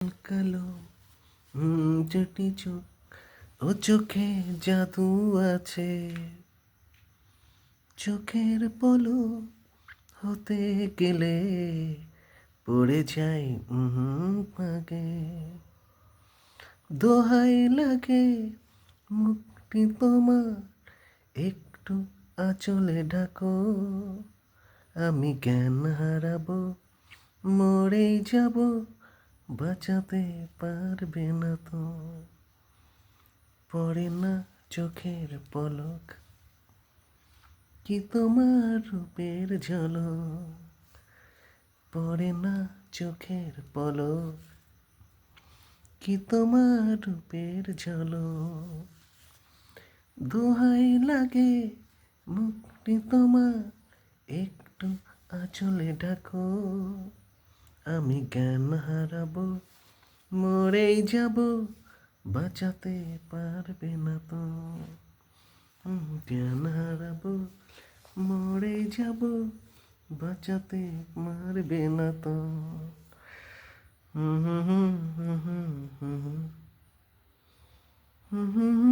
কালো চটি চোখ, ও চোখে জাদু আছে। চোখের পলক হতে গেলে পড়ে যাই পাগে। দোহাই লাগে মুক্তি তোমার, একটু আঁচলে ঢাকো। আমি জ্ঞান হারাবো, মরেই যাব, বাঁচাতে পারবে না তো। পড়ে না চোখের পলক, কি তোমার রূপের ঝলক। পড়ে না চোখের পলক, কি তোমার রূপের ঝলক। দোহাই লাগে মুক্তি তোমার, একটু আঁচলে ঢাকো। আমি জ্ঞান হারাবো, মরেই যাব, বাঁচাতে পারবে না তো। জ্ঞান হারাবো, মরেই যাব, বাঁচাতে পারবে না তো। হুম হুম হুম হুম হুম হুম হুম হুম